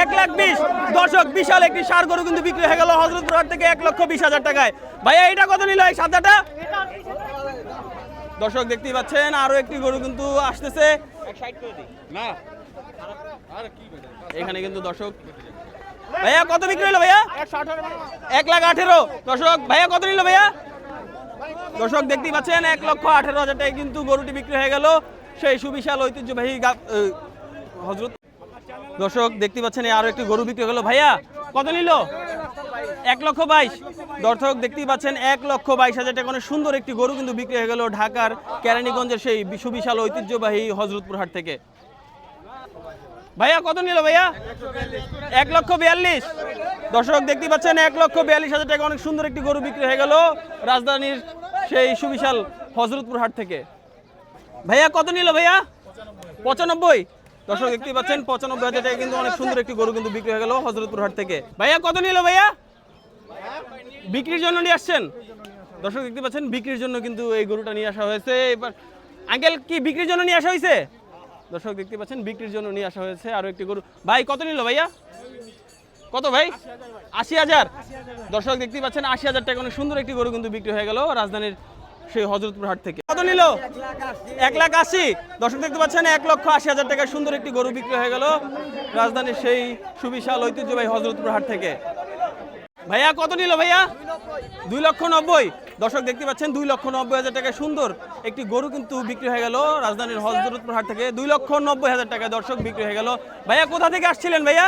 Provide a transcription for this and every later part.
1,20,000 দর্শক বিশাল একটি ষাঁড় গরু কিন্তু বিক্রি হয়ে গেল হযরতপুর হাট থেকে 1,20,000 টাকায়। ভাইয়া এটা কত নিল এই সাদাটা? দর্শক দেখতেই পাচ্ছেন আরো একটি গরু কিন্তু আসতেছে এখানে কিন্তু দর্শক। ভাইয়া কত বিক্রি হলো ভাইয়া? 1,18,000 দর্শক। ভাইয়া কত নিল ভাইয়া? দর্শক দেখতেই পাচ্ছেন 1,18,000 টাকায় কিন্তু গরুটি বিক্রি হয়ে গেল সেই সুবিশাল ঐতিহ্যবাহী হযরত। দর্শক দেখতে পাচ্ছেন আরো একটি গরু বিক্রি হলো। ভাইয়া কত নিল? 1,22,000 দর্শক দেখতেই পাচ্ছেন 1,22,000 টাকা অনেক সুন্দর একটি গরু কিন্তু বিক্রি হয়ে গেল ঢাকার কেরানীগঞ্জের সেই সুবিশাল ঐতিহ্যবাহী হযরতপুর হাট থেকে। ভাইয়া কত নিল ভাইয়া? 1,42,000 দর্শক দেখতে পাচ্ছেন 1,42,000 টাকা অনেক সুন্দর একটি গরু বিক্রি হয়ে গেল রাজধানীর সেই সুবিশাল হযরতপুর হাট থেকে। ভাইয়া কত নিল ভাইয়া? 95 দর্শক দেখতে পাচ্ছেন 95,000 টাকা কিন্তু অনেক সুন্দর একটি গরু কিন্তু বিক্রি হয়ে গেল হযরতপুর হাট থেকে। ভাইয়া কত নিল ভাইয়া? বিক্রির জন্য নিয়ে আসছেন দর্শক দেখতে পাচ্ছেন বিক্রির জন্য কিন্তু এই গরুটা নিয়ে আসা হয়েছে। এবার আঙ্কেল কি বিক্রির জন্য নিয়ে আসা হয়েছে? দর্শক দেখতে পাচ্ছেন বিক্রির জন্য নিয়ে আসা হয়েছে আরো একটি গরু। ভাই কত নিল ভাইয়া? কত ভাই? 80,000 দর্শক দেখতে পাচ্ছেন 80,000 টাকা অনেক সুন্দর একটি গরু কিন্তু বিক্রি হয়ে গেল রাজধানীর সেই হযরতপুর হাট থেকে। কত নিল? 1,80,000 দর্শক দেখতে পাচ্ছেন 1,80,000 টাকার সুন্দর একটি গরু বিক্রি হয়ে গেল রাজধানীর সেই সুবিশাল ঐতিহ্যবাহী হযরতপুর হাট থেকে। ভাইয়া কত নিল ভাইয়া? 2,90,000 দর্শক দেখতে পাচ্ছেন 2,90,000 টাকায় সুন্দর একটি গরু কিন্তু বিক্রি হয়ে গেল রাজধানীর হযরতপুর হাট থেকে। 2,90,000 টাকায় দর্শক বিক্রি হয়ে গেল। ভাইয়া কোথা থেকে আসছিলেন ভাইয়া?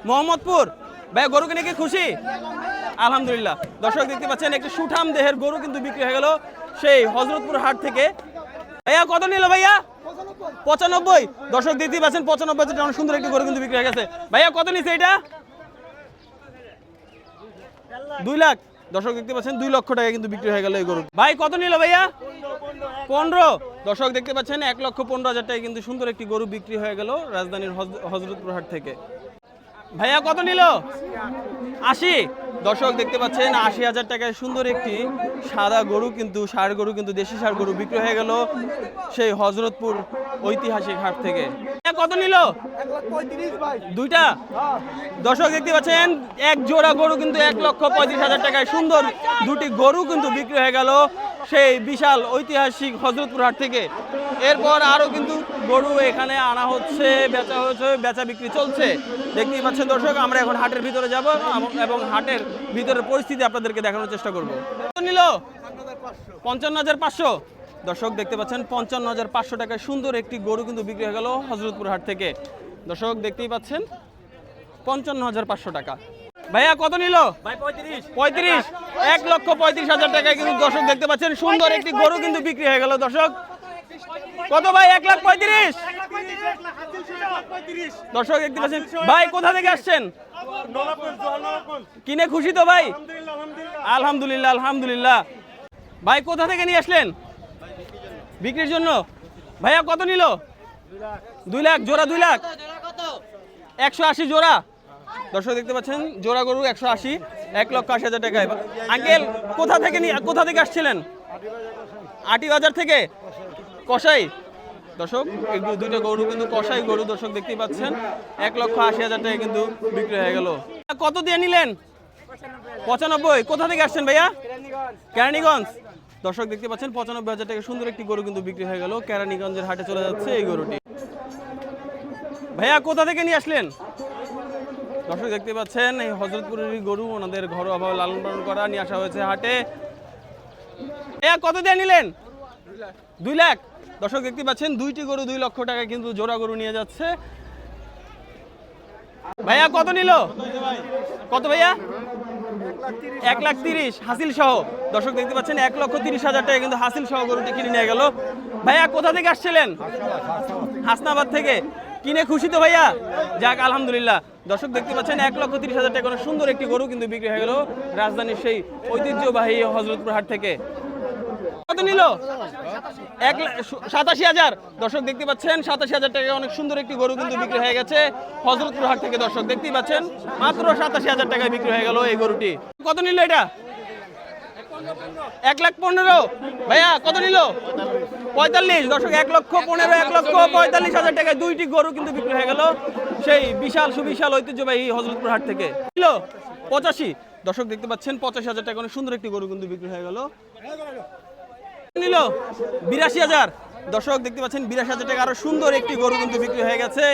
মোহাম্মদপুর। ভাইয়া গরু কিনে কি খুশি? আলহামদুলিল্লাহ। দর্শক দেখতে পাচ্ছেন একটি সুঠাম দেহের গরু কিন্তু বিক্রি হয়ে গেল সেই হযরতপুর হাট থেকে। ভাইয়া কত নিল ভাইয়া? 95 দর্শক দেখতে পাচ্ছেন 95,000 টাকা অনেক সুন্দর একটি গরু কিন্তু বিক্রি হয়ে গেছে। ভাইয়া কত নিছে এটা? 2 লাখ দর্শক দেখতে পাচ্ছেন 2 লক্ষ টাকা কিন্তু বিক্রি হয়ে গেল এই গরু। ভাই কত নিল ভাইয়া? 15 দর্শক দেখতে পাচ্ছেন 1,15,000 টাকা কিন্তু সুন্দর একটি গরু বিক্রি হয়ে গেল রাজধানীর হযরতপুর হাট থেকে। ভাইয়া কত নিল? 80 দর্শক দেখতে পাচ্ছেন 80,000 টাকায় সুন্দর একটি সাদা গরু কিন্তু ষাঁড় গরু কিন্তু দেশি ষাঁড় গরু বিক্রি হয়ে গেল সেই হযরতপুর ঐতিহাসিক হাট থেকে। কত নিল? 1,35,000 ভাই। দুইটা দর্শক দেখতে পাচ্ছেন এক জোড়া গরু কিন্তু 1,35,000 টাকায় সুন্দর দুটি গরু কিন্তু বিক্রি হয়ে গেল সেই বিশাল ঐতিহাসিক হযরতপুর হাট থেকে। এরপর আরো কিন্তু গরু এখানে আনা হচ্ছে, বেচা বিক্রি চলছে দেখতেই পাচ্ছেন দর্শক। আমরা এখন হাটের ভিতরে যাব এবং হাটের ভিতরের পরিস্থিতি আপনাদেরকে দেখানোর চেষ্টা করব। কত নিল? 55,500 দর্শক দেখতে পাচ্ছেন 55,500 টাকায় সুন্দর একটি গরু কিন্তু বিক্রি হয়ে গেল হযরতপুর হাট থেকে। দর্শক দেখতেই পাচ্ছেন 55,500 টাকা। ভাইয়া কত নিল? ভাই 35 1,35,000 টাকায় কিন্তু দর্শক দেখতে পাচ্ছেন সুন্দর একটি গরু কিন্তু বিক্রি হয়ে গেল দর্শক। কত ভাই? 1,35,000 দর্শক দেখতে পাচ্ছেন। ভাই কোথা থেকে আসছেন? কিনে খুশি তো ভাই? আলহামদুলিল্লাহ আলহামদুলিল্লাহ। ভাই কোথা থেকে নিয়ে আসলেন? বিক্রির জন্য। ভাইয়া কত নিল? 2 লাখ জোড়া। 2 লাখ 180 জোড়া দর্শক দেখতে পাচ্ছেন জোড়া গরু 180 1,80,000 টাকায়। আঙ্কেল কোথা থেকে আসছিলেন? আটিবাজার থেকে। কসাই দর্শক দুইটা গরু কিন্তু কসাই গরু দর্শক দেখতেই পাচ্ছেন 1,80,000 টাকা কিন্তু বিক্রি হয়ে গেল। কত দিয়ে নিলেন? 95 কোথা থেকে আসছেন ভাইয়া? কেরানীগঞ্জ দর্শক দেখতে পাচ্ছেন 95,000 টাকা সুন্দর একটি গরু কিন্তু বিক্রি হয়ে গেল কেরানীগঞ্জের হাটে চলে যাচ্ছে এই গরুটি। ভাইয়া কোথা থেকে নিয়ে আসলেন? দর্শক দেখতে পাচ্ছেন এই হযরতপুরের গরু ওনাদের ঘরোয়াভাবে লালন পালন করা নিয়ে আসা হয়েছে হাটে। কত দিয়ে নিলেন? 2 লাখ দর্শক দেখতে পাচ্ছেন দুইটি গরু 2 লক্ষ টাকা কিন্তু জোড়া গরু নিয়ে যাচ্ছে। ভাইয়া কত নিল? কত ভাইয়া? 1,30,000 হাসিল সহ দর্শক দেখতে পাচ্ছেন 1,30,000 টাকা কিন্তু হাসিল সহ গরুটি কিনে নিয়ে গেল। ভাইয়া কোথা থেকে আসছিলেন? হাসনাবাদ থেকে। কিনে খুশি তো ভাইয়া? যাক আলহামদুলিল্লাহ। দর্শক দেখতে পাচ্ছেন 1,30,000 টাকা সুন্দর একটি গরু কিন্তু বিক্রি হয়ে গেল রাজধানীর সেই ঐতিহ্যবাহী হযরতপুর হাট থেকে। কত নিল? 87,000 দর্শক দেখতে পাচ্ছেন 87,000 টাকা অনেক সুন্দর একটি গরু কিন্তু বিক্রি হয়ে গেছে হযরতপুর হাট থেকে। দর্শক দেখতেই পাচ্ছেন মাত্র 87,000 টাকায় বিক্রি হয়ে গেল এই গরুটি। কত নিল এটা? 1,15,000 ভাইয়া কত নিল 45 দর্শক 1,15,000 1,45,000 টাকায় দুইটি গরু কিন্তু বিক্রি হয়ে গেল সেই বিশাল সুবিশাল ঐতিহ্যবাহী হযরতপুর হাট থেকে নিল 85 দর্শক দেখতে পাচ্ছেন 85,000 টাকা অনেক সুন্দর একটি গরু কিন্তু বিক্রি হয়ে গেল নিল 82,000 দর্শক দেখতে পাচ্ছেন 82,000 টাকা আরো সুন্দর একটি গরু কিন্তু বিক্রি হয়ে গেছে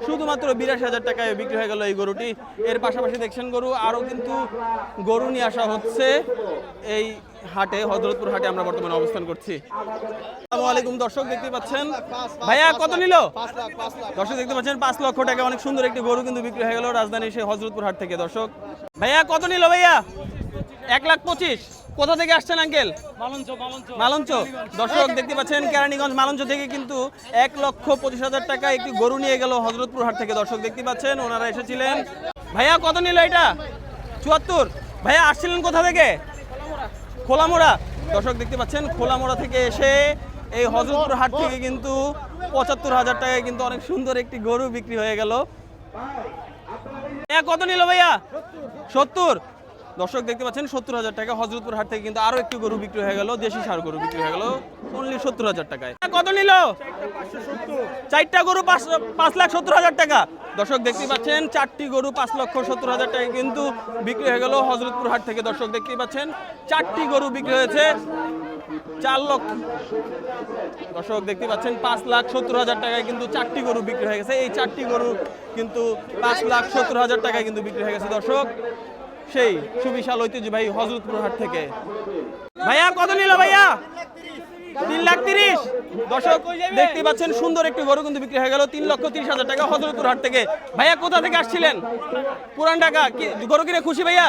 শুধুমাত্র 82,000 টাকায় বিক্রি হয়ে গেল এই গরুটি এর পাশাপাশি দেখছেন গরু আরো কিন্তু গরু নিয়ে আসা হচ্ছে এই হাটে হযরতপুর হাটে আমরা বর্তমানে অবস্থান করছি আসসালামু আলাইকুম দর্শক দেখতে পাচ্ছেন ভাইয়া কত নিল দর্শক দেখতে পাচ্ছেন 5 লক্ষ টাকা অনেক সুন্দর একটি গরু কিন্তু বিক্রি হয়ে গেল রাজধানীর সেই হযরতপুর হাট থেকে দর্শক ভাইয়া কত নিল ভাইয়া 1,25,000 কোথা থেকে আসছেন আঙ্কেল মালঞ্চ দর্শক দেখতে পাচ্ছেন কেরানীগঞ্জ মালঞ্চ থেকে কিন্তু 1,25,000 টাকা একটি গরু নিয়ে গেল হযরতপুর হাট থেকে দর্শক দেখতে পাচ্ছেন ওনারা এসেছিলেন ভাইয়া কত নিল এটা 74 ভাইয়া আসছিলেন কোথা থেকে খোলামোড়া দর্শক দেখতে পাচ্ছেন খোলামোড়া থেকে এসে এই হযরতপুর হাট থেকে কিন্তু 75,000 টাকায় কিন্তু অনেক সুন্দর একটি গরু বিক্রি হয়ে গেল কত নিল ভাইয়া 70 দর্শক দেখতে পাচ্ছেন 70,000 টাকা হযরতপুর হাট থেকে কিন্তু আরো একটি গরু বিক্রি হয়ে গেল দেশি ষাঁড় গরু বিক্রি হয়ে গেল অনলি 70,000 টাকায় কত নিল 4টা গরু 5,70,000 টাকা দর্শক দেখতে পাচ্ছেন 4টি গরু 5,70,000 টাকায় কিন্তু বিক্রি হয়ে গেল হযরতপুর হাট থেকে দর্শক দেখতে পাচ্ছেন 4টি গরু বিক্রি হয়েছে 4 লক্ষ দর্শক দেখতে পাচ্ছেন 5,70,000 টাকায় কিন্তু 4টি গরু বিক্রি হয়ে গেছে এই 4টি গরু কিন্তু 5,70,000 টাকায় কিন্তু বিক্রি হয়ে গেছে দর্শক সেই সুবিশাল ঐতিহ্যবাহী হযরতপুর হাট থেকে ভাইয়া কত নিল ভাইয়া 3,30,000 দর্শক দেখতে পাচ্ছেন সুন্দর একটি গরু কিন্তু বিক্রি হয়ে গেল 3,30,000 টাকা হযরতপুর হাট থেকে ভাইয়া কোথা থেকে আসছিলেন পুরান ঢাকা কি গরু কিনে খুশি ভাইয়া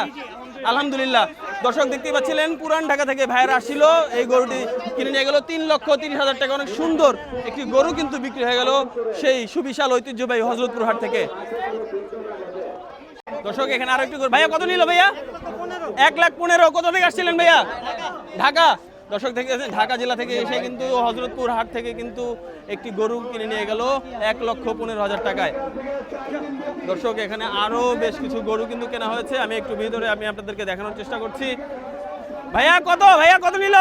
আলহামদুলিল্লাহ দর্শক দেখতে পাচ্ছিলেন পুরান ঢাকা থেকে ভাইয়ারা আসছিল এই গরুটি কিনে নিয়ে গেল 3,30,000 টাকা অনেক সুন্দর একটি গরু কিন্তু বিক্রি হয়ে গেল সেই সুবিশাল ঐতিহ্যবাহী হযরতপুর হাট থেকে দর্শক এখানে আরো একটু ভাইয়া কত নিল ভাইয়া 1,15,000 কোথা থেকে আসছিলেন ভাইয়া ঢাকা দর্শক থেকে ঢাকা জেলা থেকে এসে কিন্তু হযরতপুর হাট থেকে কিন্তু একটি গরু কিনে নিয়ে গেল 1,15,000 টাকায় দর্শক এখানে আরো বেশ কিছু গরু কিন্তু কেনা হয়েছে আমি একটু ভিতরে আমি আপনাদেরকে দেখানোর চেষ্টা করছি ভাইয়া কত নিল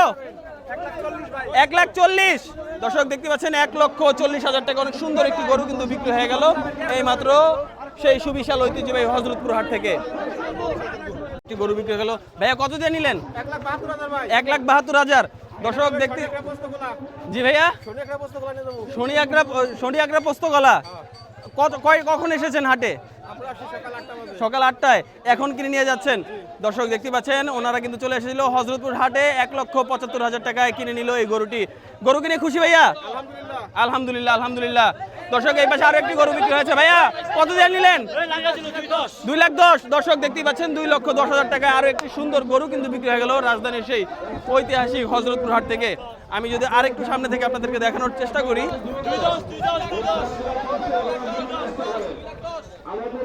1,40,000 দর্শক দেখতে পাচ্ছেন 1,40,000 টাকা অনেক সুন্দর একটি গরু কিন্তু বিক্রি হয়ে গেল এই মাত্র সেই সুবিশাল ঐতিহ্যবাহী হযরতপুর হাট থেকে একটি গরু বিক্রি হয়ে গেল ভাইয়া কত দিয়ে নিলেন 1,72,000 দর্শক দেখতে জি ভাইয়া শনি আগ্রা পোস্তগলা কখন এসেছেন হাটে সকাল 8টায় এখন কিনে নিয়ে যাচ্ছেন দর্শক দেখতে পাচ্ছেন ওনারা কিন্তু চলে এসেছিল হযরতপুর হাটে 1,75,000 টাকায় কিনে নিল এই গরু কিনে খুশি ভাইয়া আলহামদুলিল্লাহ দর্শক এই পাশে আরো একটি গরু বিক্রি হয়েছে ভাইয়া কত দিয়ে নিলেন 2,10,000 দর্শক দেখতে পাচ্ছেন 2,10,000 টাকায় আরো একটি সুন্দর গরু কিন্তু বিক্রি হয়ে গেল রাজধানীর সেই ঐতিহাসিক হযরতপুর হাট থেকে আমি যদি আরেকটু সামনে থেকে আপনাদেরকে দেখানোর চেষ্টা করি আমাদের